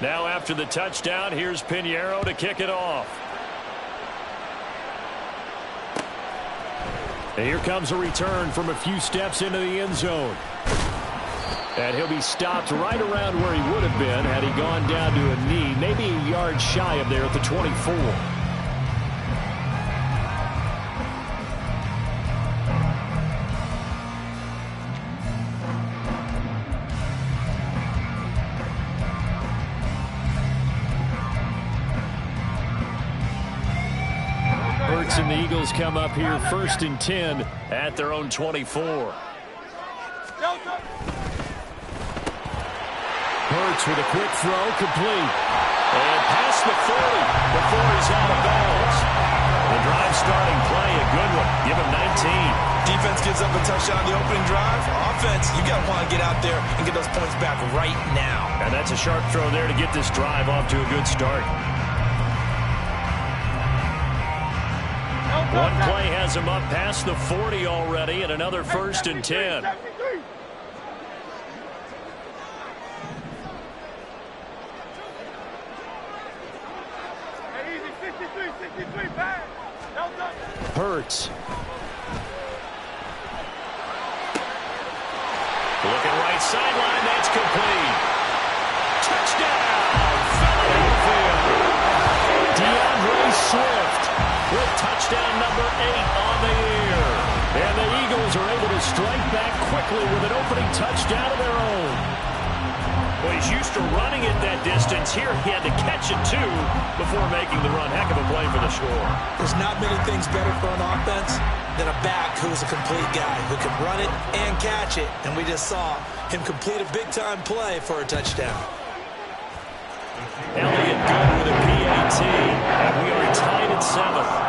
Now after the touchdown, here's Pinheiro to kick it off. And here comes a return from a few steps into the end zone. And he'll be stopped right around where he would have been had he gone down to a knee, maybe a yard shy of there at the 24. Hurts and the Eagles come up here 1st and 10 at their own 24. Hurts with a quick throw, complete. And past the 40 before he's out of bounds. The drive starting play, a good one. Give him 19. Defense gives up a touchdown the opening drive. Offense, you got to want to get out there and get those points back right now. And that's a sharp throw there to get this drive off to a good start. One play has him up past the 40 already, and another 1st and 10. Hurts. Looking right sideline, that's complete. Touchdown, Philadelphia. DeAndre Swift with touchdown number 8 on the year. And the Eagles are able to strike back quickly with an opening touchdown of their own. Well, he's used to running it that distance. Here he had to catch it, too, before making the run. Heck of a play for the score. There's not many things better for an offense than a back who's a complete guy who can run it and catch it. And we just saw him complete a big-time play for a touchdown. Elliott good with a PAT, and we are tied at 7.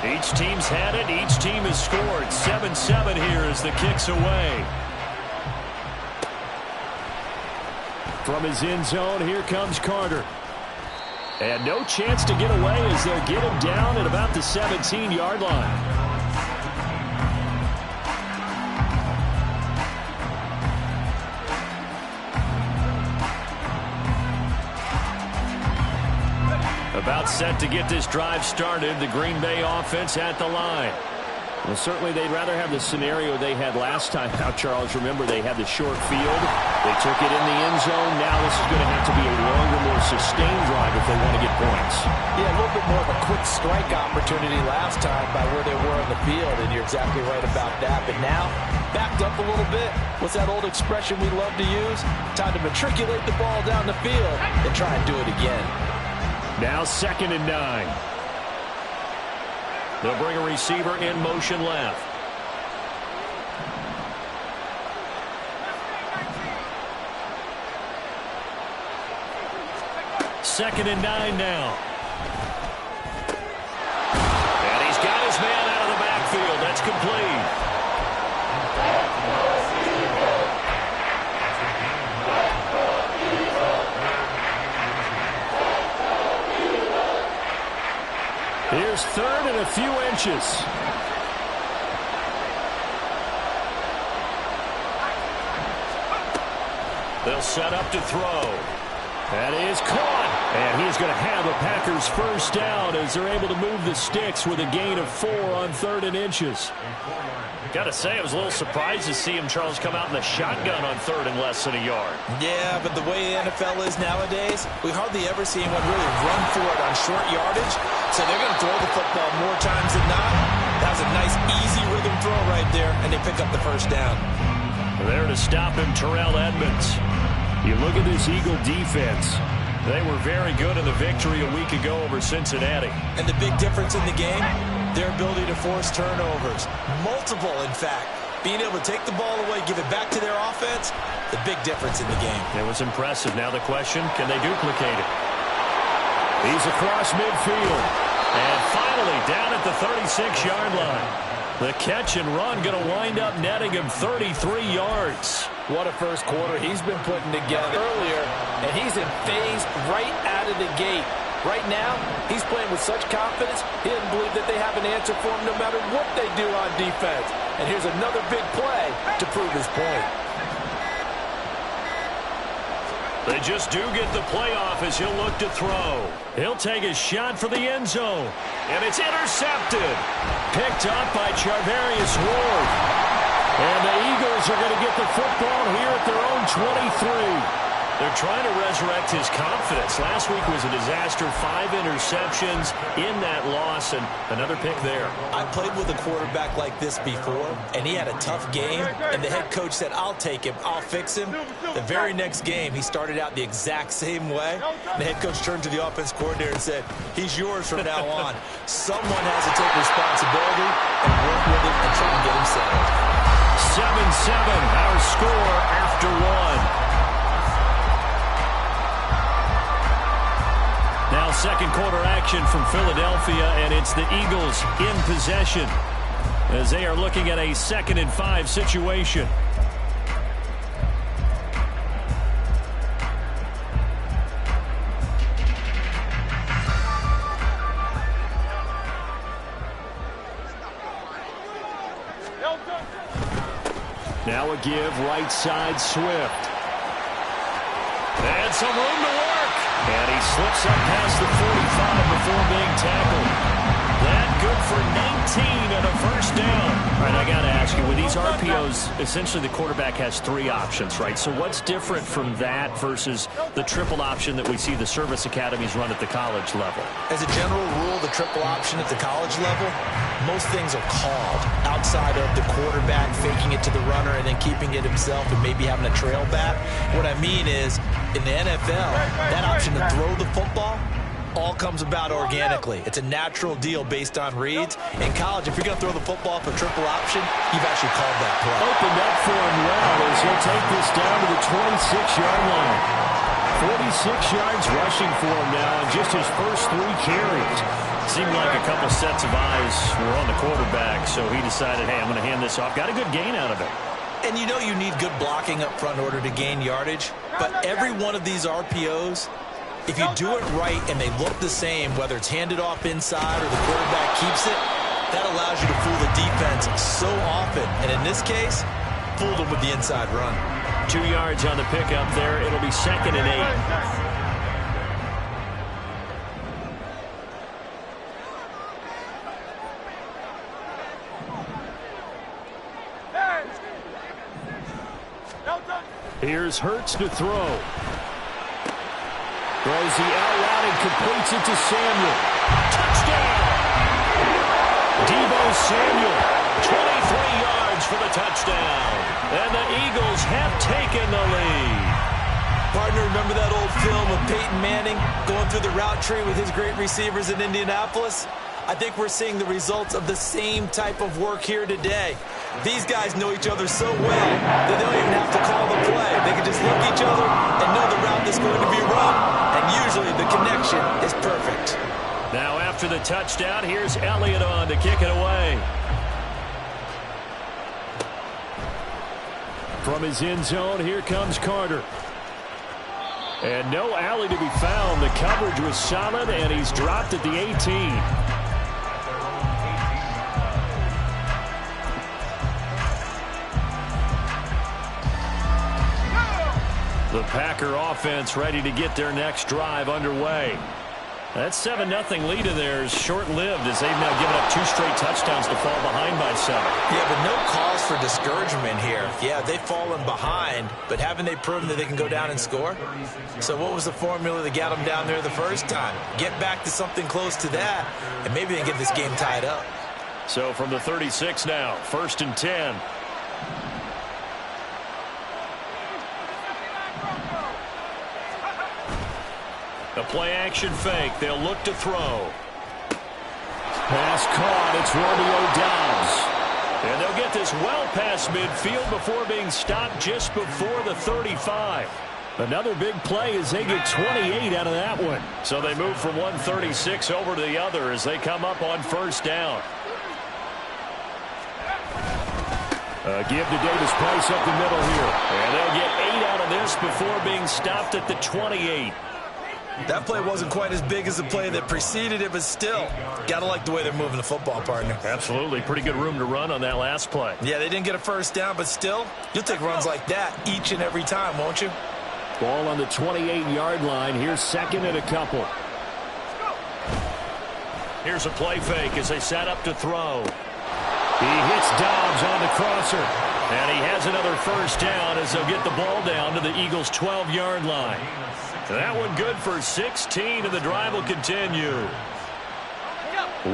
Each team's had it. Each team has scored. 7-7 here as the kick's away. From his end zone, here comes Carter. And no chance to get away as they'll get him down at about the 17-yard line. About set to get this drive started. The Green Bay offense at the line. Well, certainly they'd rather have the scenario they had last time out, Charles. Remember, they had the short field. They took it in the end zone. Now this is going to have to be a longer, more sustained drive if they want to get points. Yeah, a little bit more of a quick strike opportunity last time by where they were on the field, and you're exactly right about that. But now, backed up a little bit. What's that old expression we love to use? Time to matriculate the ball down the field and try and do it again. Now 2nd and 9. They'll bring a receiver in motion left. Second and 9 now. And he's got his man out of the backfield. That's complete. Here's 3rd and a few inches. They'll set up to throw. That is caught. And he's going to have the Packers first down as they're able to move the sticks with a gain of 4 on 3rd and inches. Got to say, I was a little surprised to see him, Charles, come out in the shotgun on 3rd and less than a yard. Yeah, but the way the NFL is nowadays, we hardly ever see anyone really run for it on short yardage. So they're going to throw the football more times than not. That was a nice, easy rhythm throw right there, and they pick up the first down. There to stop him, Terrell Edmunds. You look at this Eagle defense. They were very good in the victory a week ago over Cincinnati. And the big difference in the game, their ability to force turnovers. Multiple, in fact. Being able to take the ball away, give it back to their offense, the big difference in the game. It was impressive. Now the question, can they duplicate it? He's across midfield. And finally down at the 36-yard line. The catch and run going to wind up netting him 33 yards. What a first quarter he's been putting together earlier. And he's in phase right out of the gate. Right now, he's playing with such confidence, he doesn't believe that they have an answer for him no matter what they do on defense. And here's another big play to prove his point. They just do get the playoff as he'll look to throw. He'll take a shot for the end zone. And it's intercepted. Picked up by Charvarius Ward. And the Eagles are going to get the football here at their own 23. They're trying to resurrect his confidence. Last week was a disaster. 5 interceptions in that loss, and another pick there. I played with a quarterback like this before, and he had a tough game, and the head coach said, I'll take him, I'll fix him. The very next game, he started out the exact same way. The head coach turned to the offense coordinator and said, he's yours from now on. Someone has to take responsibility and work with it and try and get him settled. 7-7, our score after 1. Now second quarter action from Philadelphia, and it's the Eagles in possession as they are looking at a 2nd and 5 situation. Now a give, right side, Swift. And some room to work. And he slips up past the 45 before being tackled. That good for 19 and a first down. All right, I got to ask you, with these RPOs, essentially the quarterback has 3 options, right? So what's different from that versus the triple option that we see the service academies run at the college level? As a general rule, the triple option at the college level, most things are called outside of the quarterback faking it to the runner and then keeping it himself and maybe having a trail back. What I mean is, in the NFL, that option to throw the football all comes about organically. It's a natural deal based on reads. In college, if you're going to throw the football for triple option, you've actually called that play. Opened up for him well as he'll take this down to the 26-yard line. 46 yards rushing for him now in just his first 3 carries. Seemed like a couple sets of eyes were on the quarterback, so he decided, hey, I'm going to hand this off. Got a good gain out of it. And you know you need good blocking up front in order to gain yardage, but every one of these RPOs, if you do it right and they look the same, whether it's handed off inside or the quarterback keeps it, that allows you to fool the defense so often. And in this case, fooled them with the inside run. 2 yards on the pickup there. It'll be 2nd and 8. Here's Hurts to throw. Throws the out route and completes it to Samuel. Touchdown! Deebo Samuel, 23 yards for the touchdown. And the Eagles have taken the lead. Partner, remember that old film of Peyton Manning going through the route tree with his great receivers in Indianapolis? I think we're seeing the results of the same type of work here today. These guys know each other so well that they don't even have to call the play. They can just look at each other and know the route that's going to be run, and usually the connection is perfect. Now after the touchdown, here's Elliott on to kick it away. From his end zone, here comes Carter. And no alley to be found. The coverage was solid, and he's dropped at the 18. The Packer offense ready to get their next drive underway. That 7-0 lead of theirs short-lived as they've now given up 2 straight touchdowns to fall behind by 7. Yeah, but no cause for discouragement here. Yeah, they've fallen behind, but haven't they proven that they can go down and score? So what was the formula that got them down there the first time? Get back to something close to that, and maybe they can get this game tied up. So from the 36 now, 1st and 10. A play-action fake. They'll look to throw. Pass caught. It's Romeo Doubs. And they'll get this well past midfield before being stopped just before the 35. Another big play as they get 28 out of that one. So they move from 136 over to the other as they come up on 1st down. Give to Davis Price up the middle here. And they'll get 8 out of this before being stopped at the 28. That play wasn't quite as big as the play that preceded it, but still, gotta like the way they're moving the football, partner. Absolutely. Pretty good room to run on that last play. Yeah, they didn't get a first down, but still, you'll take runs like that each and every time, won't you? Ball on the 28-yard line. Here's second and a couple. Here's a play fake as they set up to throw. He hits Dobbs on the crosser. And he has another first down as they'll get the ball down to the Eagles' 12-yard line. That one good for 16, and the drive will continue.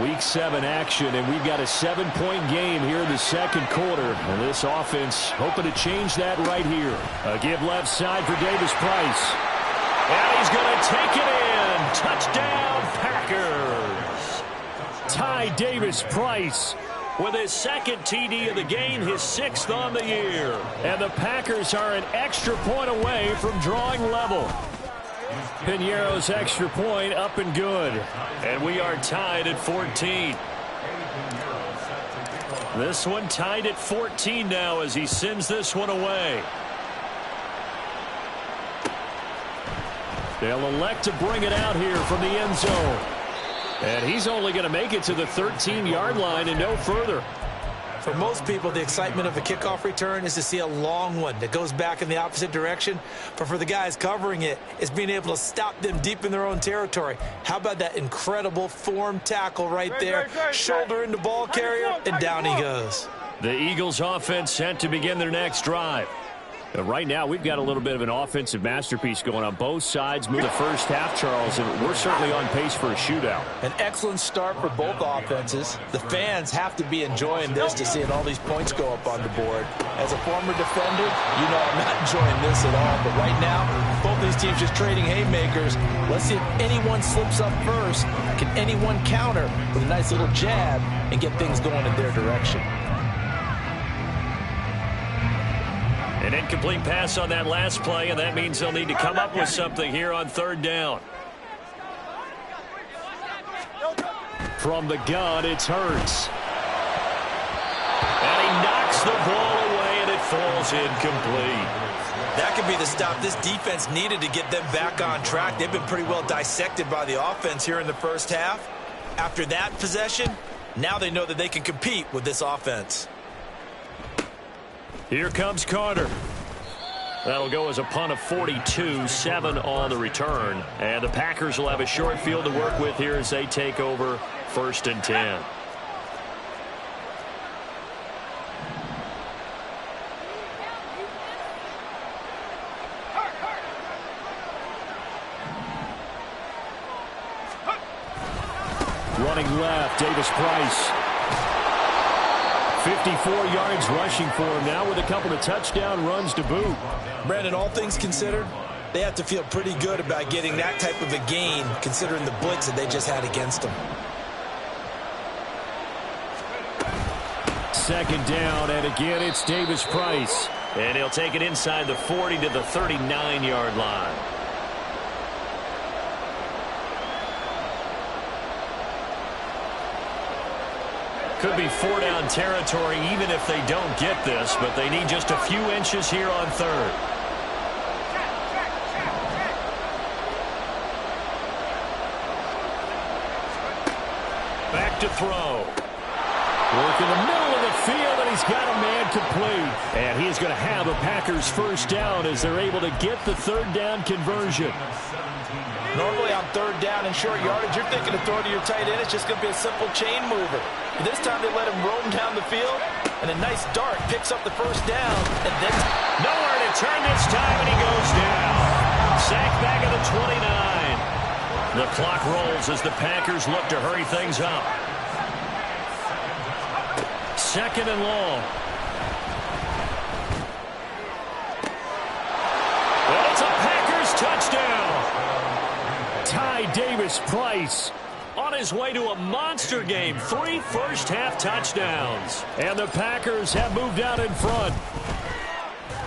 Week 7 action, and we've got a 7-point game here in the second quarter. And this offense hoping to change that right here. A give left side for Davis Price. And he's going to take it in. Touchdown, Packers. Ty Davis Price with his second TD of the game, his 6th on the year. And the Packers are an extra point away from drawing level. Piñeiro's extra point up and good. And we are tied at 14. This one tied at 14 now as he sends this one away. They'll elect to bring it out here from the end zone. And he's only going to make it to the 13-yard line and no further. For most people, the excitement of a kickoff return is to see a long one that goes back in the opposite direction. But for the guys covering it, it's being able to stop them deep in their own territory. How about that incredible form tackle right there? Shoulder into ball carrier, and down he goes. The Eagles offense set to begin their next drive. Right now, we've got a little bit of an offensive masterpiece going on both sides. Move the first half, Charles, and we're certainly on pace for a shootout. An excellent start for both offenses. The fans have to be enjoying this to seeing all these points go up on the board. As a former defender, you know I'm not enjoying this at all. But right now, both these teams just trading haymakers. Let's see if anyone slips up first. Can anyone counter with a nice little jab and get things going in their direction? An incomplete pass on that last play, and that means they'll need to come up with something here on third down. From the gun, it's Hurts. And he knocks the ball away, and it falls incomplete. That could be the stop this defense needed to get them back on track. They've been pretty well dissected by the offense here in the first half. After that possession, now they know that they can compete with this offense. Here comes Carter. That'll go as a punt of 42, 7 on the return. And the Packers will have a short field to work with here as they take over 1st and 10. Running left, Davis Price. 54 yards rushing for him now with a couple of touchdown runs to boot. Brandon, all things considered, they have to feel pretty good about getting that type of a gain considering the blitz that they just had against them. Second down, and again it's Davis Price. And he'll take it inside the 40 to the 39-yard line. Could be 4-down territory even if they don't get this, but they need just a few inches here on third. Back to throw. Work in the middle of the field, and he's got a man complete. And he's going to have a Packers first down as they're able to get the third down conversion. Normally on third down and short yardage, you're thinking to throw to your tight end. It's just going to be a simple chain mover. This time they let him roam down the field, and a nice dart picks up the first down. And then nowhere to turn this time, and he goes down. Sack back at the 29. The clock rolls as the Packers look to hurry things up. Second and long. And it's a Packers touchdown. Ty Davis Price on his way to a monster game. 3 first-half touchdowns. And the Packers have moved out in front.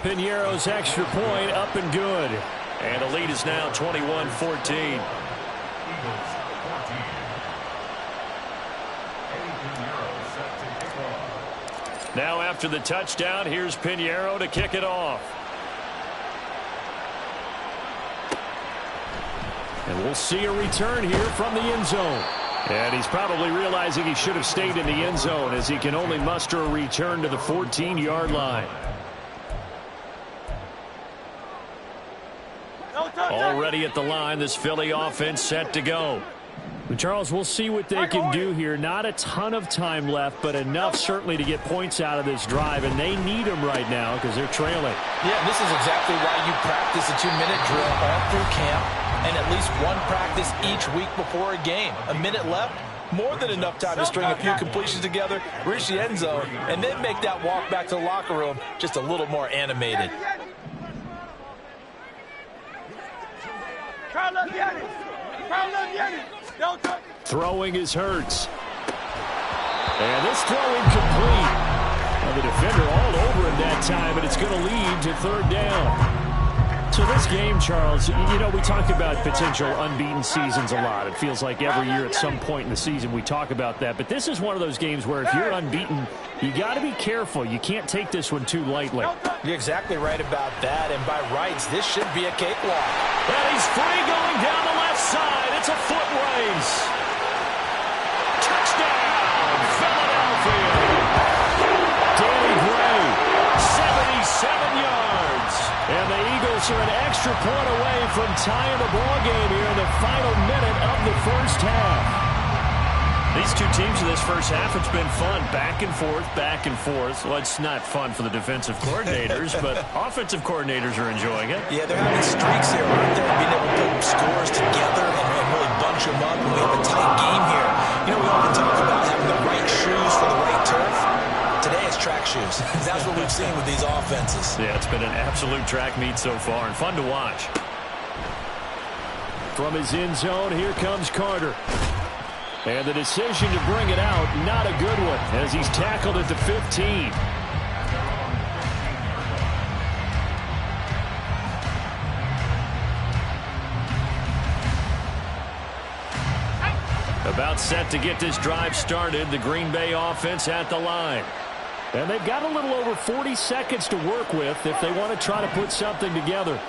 Piñeiro's extra point up and good. And the lead is now 21-14. Now after the touchdown, here's Piñeiro to kick it off. And we'll see a return here from the end zone. And he's probably realizing he should have stayed in the end zone as he can only muster a return to the 14-yard line. Already at the line, this Philly offense set to go. Charles, we'll see what they can do here. Not a ton of time left, but enough certainly to get points out of this drive, and they need them right now because they're trailing. Yeah, this is exactly why you practice a 2-minute drill all through camp and at least one practice each week before a game. A minute left, more than enough time to string a few completions together, reach the end zone, and then make that walk back to the locker room just a little more animated. Throwing is Hurts. And this throw incomplete. Well, the defender all over him that time, but it's going to lead to third down. So this game, Charles, you know, we talk about potential unbeaten seasons a lot. It feels like every year at some point in the season we talk about that. But this is one of those games where if you're unbeaten, you got to be careful. You can't take this one too lightly. You're exactly right about that. And by rights, this should be a cakewalk. And he's free going down the left side. It's a foot race. Touchdown, Philadelphia. Danny Gray, 77 yards. And the Eagles are an extra point away from tying the ball game here in the final minute of the first half. These two teams in this first half, it's been fun. Back and forth, back and forth. Well, it's not fun for the defensive coordinators, but offensive coordinators are enjoying it. Yeah, they're having streaks here, aren't they? Being able to put scores together and really bunch them up. And we have a tight game here. You know, we often talk about having the right shoes for the right turf. Today it's track shoes. That's what we've seen with these offenses. Yeah, it's been an absolute track meet so far and fun to watch. From his end zone, here comes Carter. And the decision to bring it out, not a good one, as he's tackled at the 15. About set to get this drive started, the Green Bay offense at the line. And they've got a little over 40 seconds to work with if they want to try to put something together.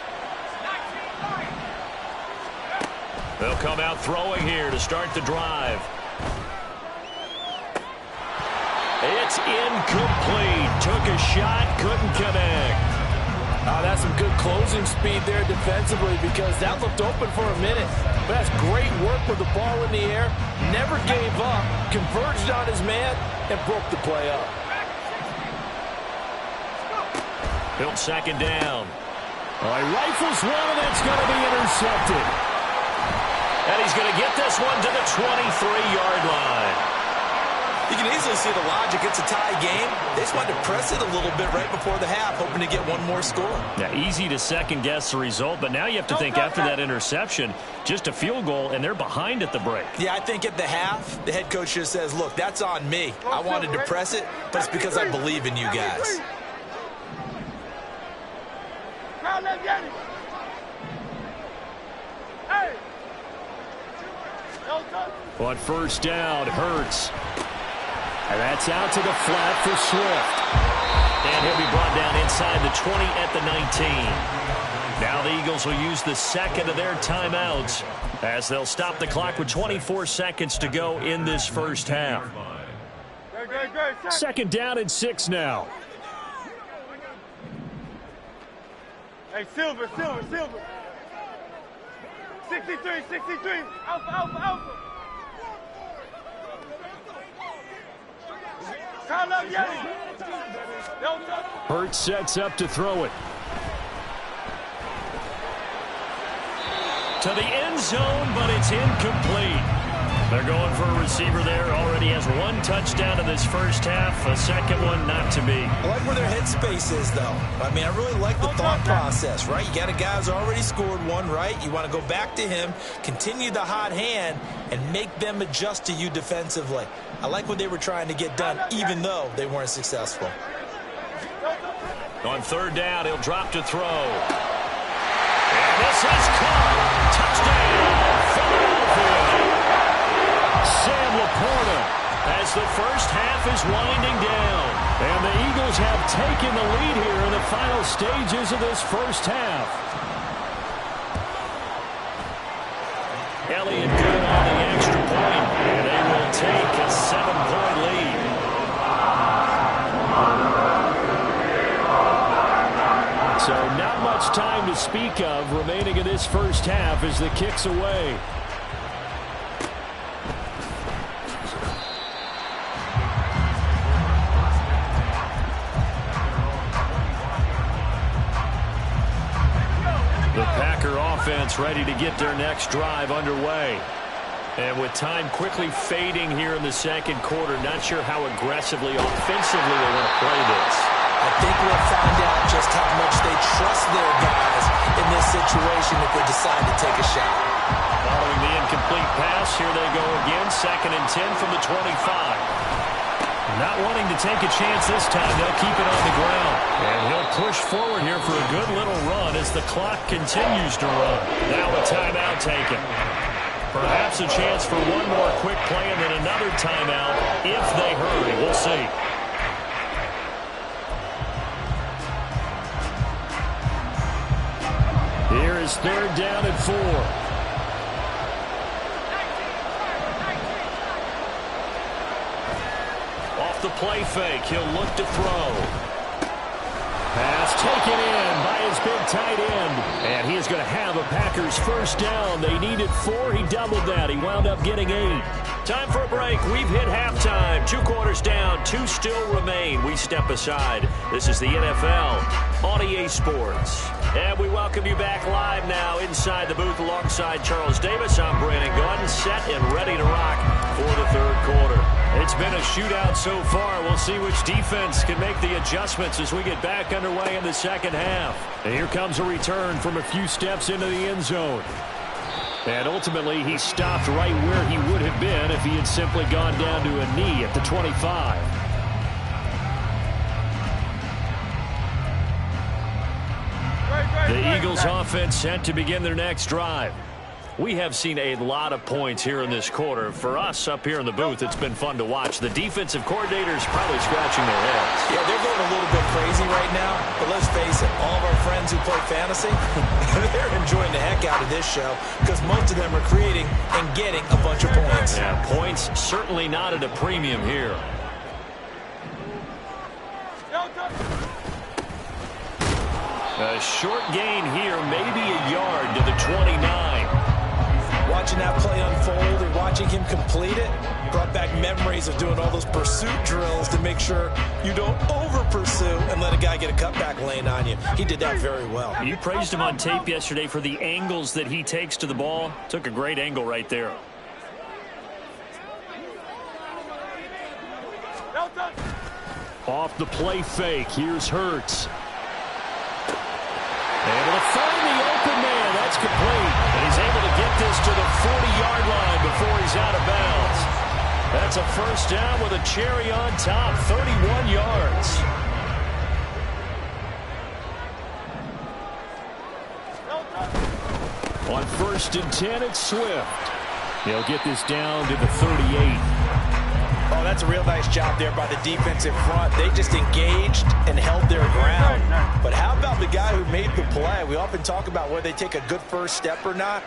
They'll come out throwing here to start the drive. It's incomplete. Took a shot, couldn't connect. That's some good closing speed there defensively because that looked open for a minute. But that's great work with the ball in the air. Never gave up, converged on his man, and broke the play up. Built second down. He rifles one, and that's going to be intercepted. And he's going to get this one to the 23-yard line. You can easily see the logic. It's a tie game. They just wanted to press it a little bit right before the half, hoping to get one more score. Yeah, easy to second-guess the result, but now you have to think after that interception, just a field goal, and they're behind at the break. Yeah, I think at the half, the head coach just says, look, that's on me. I wanted to press it, but it's because I believe in you guys. On first down, Hurts. And that's out to the flat for Swift. And he'll be brought down inside the 20 at the 19. Now the Eagles will use the second of their timeouts as they'll stop the clock with 24 seconds to go in this first half. Second down and 6 now. Hey, Silver. 63. Alpha. Hurts sets up to throw it. To the end zone, but it's incomplete. They're going for a receiver there. Already has one touchdown in this first half. A second one not to be. I like where their headspace is, though. I mean, I really like the thought process, right? You got a guy who's already scored one, right? You want to go back to him, continue the hot hand, and make them adjust to you defensively. I like what they were trying to get done, even though they weren't successful. On third down, he'll drop to throw. And this is caught. Touchdown, Philadelphia. Sam Laporta as the first half is winding down. And the Eagles have taken the lead here in the final stages of this first half. Elliott good on the extra point, and they will take a 7-point lead. So not much time to speak of remaining in this first half as the kick's away. The Packer offense ready to get their next drive underway. And with time quickly fading here in the second quarter, not sure how aggressively, offensively they want to play this. I think we'll find out just how much they trust their guys in this situation if they decide to take a shot. Following the incomplete pass, here they go again, 2nd and 10 from the 25. Not wanting to take a chance this time, they'll keep it on the ground. And he'll push forward here for a good little run as the clock continues to run. Now a timeout taken. Perhaps a chance for one more quick play and then another timeout if they hurry. We'll see. Here is 3rd down and 4. Off the play fake, he'll look to throw. Pass taken in by his big tight end. And he is going to have a Packers first down. They needed 4. He doubled that. He wound up getting 8. Time for a break. We've hit halftime. 2 quarters down. 2 still remain. We step aside. This is the NFL on EA Sports. And we welcome you back live now inside the booth alongside Charles Davis. I'm Brandon Gaudin, set and ready to rock for the 3rd quarter. It's been a shootout so far. We'll see which defense can make the adjustments as we get back underway in the second half. And here comes a return from a few steps into the end zone. And ultimately, he stopped right where he would have been if he had simply gone down to a knee at the 25. The Eagles offense set to begin their next drive. We have seen a lot of points here in this quarter. For us up here in the booth, it's been fun to watch. The defensive coordinators probably scratching their heads. Yeah, they're going a little bit crazy right now. But let's face it, all of our friends who play fantasy, they're enjoying the heck out of this show because most of them are creating and getting a bunch of points. Yeah, points certainly not at a premium here. A short gain here, maybe a yard to the 29. Watching that play unfold and watching him complete it brought back memories of doing all those pursuit drills to make sure you don't over-pursue and let a guy get a cutback lane on you. He did that very well. You praised him on tape yesterday for the angles that he takes to the ball. Took a great angle right there. Off the play fake, here's Hurts. Able to find the open man. That's complete. And he's able to get this to the 40-yard line before he's out of bounds. That's a first down with a cherry on top. 31 yards. On 1st and 10, it's Swift. He'll get this down to the 38. Oh, that's a real nice job there by the defensive front. They just engaged and held their ground. But how about the guy who made the play? We often talk about whether they take a good first step or not.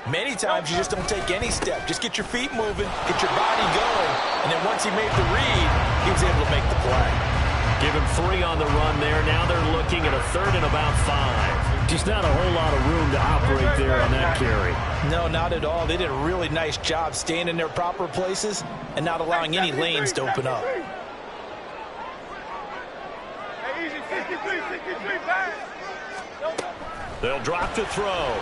Many times you just don't take any step. Just get your feet moving, get your body going, and then once he made the read, he was able to make the play. Give him 3 on the run there. Now they're looking at a 3rd and about 5. Just not a whole lot of room to operate there on that carry. No, not at all. They did a really nice job staying in their proper places and not allowing any lanes to open up. They'll drop to throw.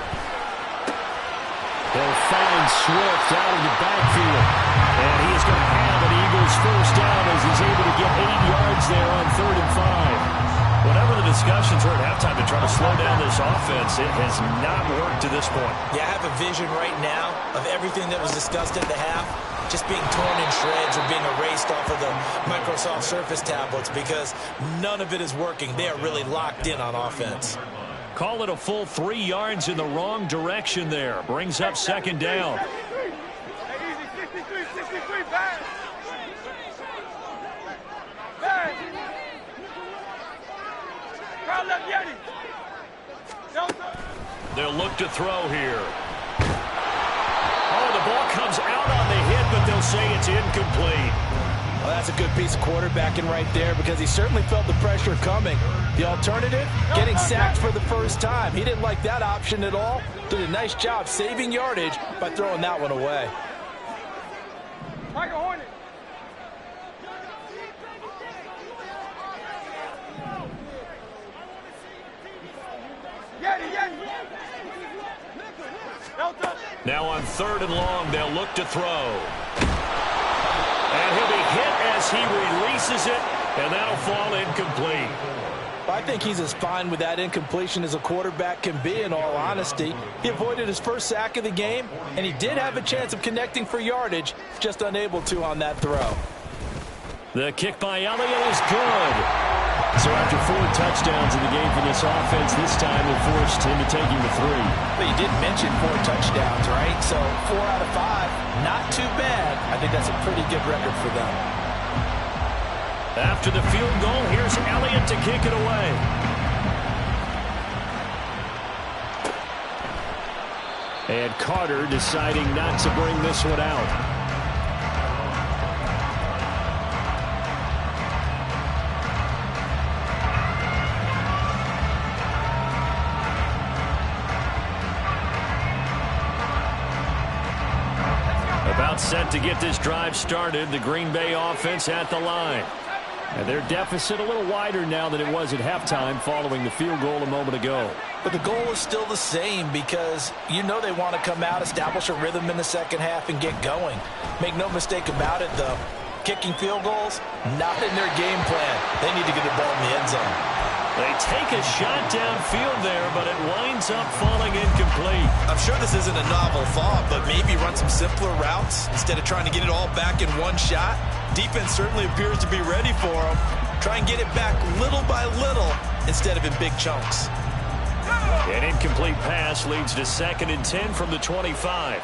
They'll find Swift out of the backfield. And he is going to have an Eagles first down as he's able to get 8 yards there on 3rd and 5. Whatever the discussions were at halftime to try to slow down this offense, it has not worked to this point. Yeah, I have a vision right now of everything that was discussed at the half just being torn in shreds or being erased off of the Microsoft Surface tablets because none of it is working. They are really locked in on offense. Call it a full 3 yards in the wrong direction there. Brings up 2nd down. They'll look to throw here. That's a good piece of quarterbacking right there because he certainly felt the pressure coming. The alternative, getting sacked for the first time. He didn't like that option at all. Did a nice job saving yardage by throwing that one away. Tiger Hornet. Now on 3rd and long, they'll look to throw. And he'll be hit as he releases it, and that'll fall incomplete. I think he's as fine with that incompletion as a quarterback can be, in all honesty. He avoided his first sack of the game, and he did have a chance of connecting for yardage, just unable to on that throw. The kick by Elliott is good. So after 4 touchdowns in the game for this offense, this time it forced him to taking the 3. But you did mention 4 touchdowns, right? So 4 out of 5, not too bad. I think that's a pretty good record for them. After the field goal, here's Elliott to kick it away. And Carter deciding not to bring this one out. About set to get this drive started, the Green Bay offense at the line. And their deficit a little wider now than it was at halftime following the field goal a moment ago. But the goal is still the same because you know they want to come out, establish a rhythm in the second half, and get going. Make no mistake about it, though. Kicking field goals, not in their game plan. They need to get the ball in the end zone. They take a shot downfield there, but it winds up falling incomplete. I'm sure this isn't a novel thought, but maybe run some simpler routes instead of trying to get it all back in one shot. Defense certainly appears to be ready for them. Try and get it back little by little instead of in big chunks. An incomplete pass leads to 2nd and 10 from the 25.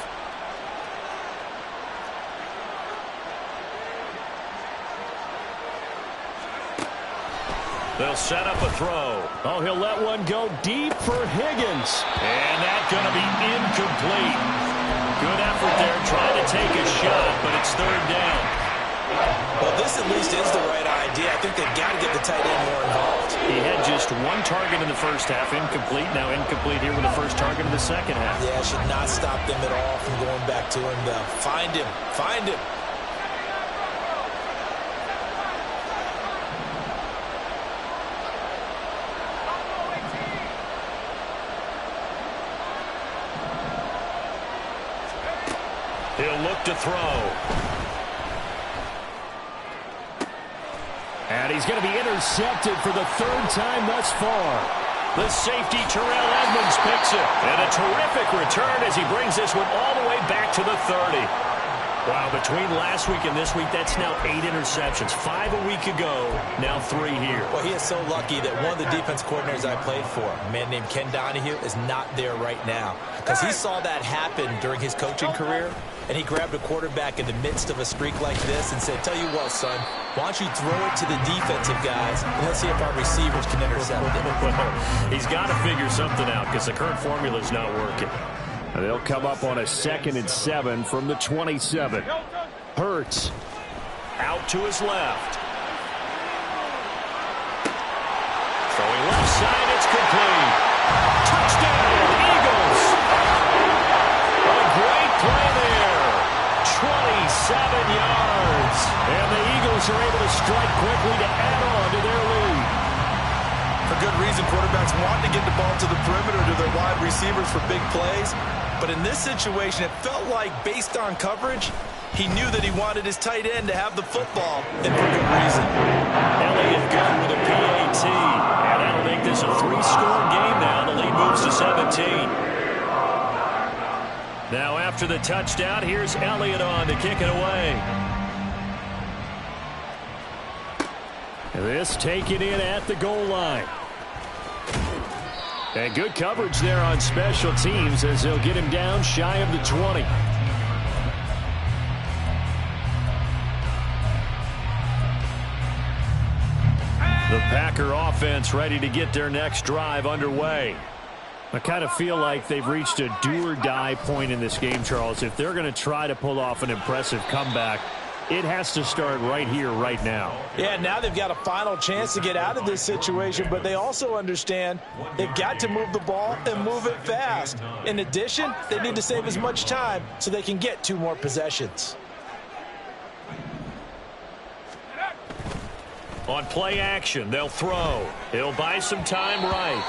They'll set up a throw. Oh, he'll let one go deep for Higgins. And that's going to be incomplete. Good effort there trying to take a shot, but it's 3rd down. Well, this at least is the right idea. I think they've got to get the tight end more involved. He had just 1 target in the first half, incomplete. Now incomplete here with the first target in the second half. Yeah, should not stop them at all from going back to him, though. Find him. Find him. He'll look to throw. And he's going to be intercepted for the 3rd time thus far. The safety, Terrell Edmonds, picks it. And a terrific return as he brings this one all the way back to the 30. Wow, between last week and this week, that's now 8 interceptions. 5 a week ago, now 3 here. Well, he is so lucky that one of the defense coordinators I played for, a man named Ken Donahue, is not there right now. Because he saw that happen during his coaching career, and he grabbed a quarterback in the midst of a streak like this and said, tell you what, son, why don't you throw it to the defensive guys, and let's see if our receivers can intercept it. Well, he's got to figure something out because the current formula is not working. And they'll come up on a 2nd and 7 from the 27. Hurts out to his left. Throwing left side, it's complete. Touchdown, Eagles. A great play there. 27 yards. And the Eagles are able to strike quickly to add on to their lead. For good reason, quarterbacks want to get the ball to the perimeter to their wide receivers for big plays. But in this situation, it felt like, based on coverage, he knew that he wanted his tight end to have the football, and for good reason. Elliott good with a PAT. And that'll make this a 3-score game now. The lead moves to 17. Now after the touchdown, here's Elliott on to kick it away. This taken in at the goal line. And good coverage there on special teams as they'll get him down shy of the 20. The Packer offense ready to get their next drive underway. I kind of feel like they've reached a do-or-die point in this game, Charles. If they're going to try to pull off an impressive comeback, It has to start right here, right now. Yeah, now they've got a final chance to get out of this situation, but they also understand they've got to move the ball and move it fast. In addition, they need to save as much time so they can get 2 more possessions. On play action, they'll throw. He'll buy some time right.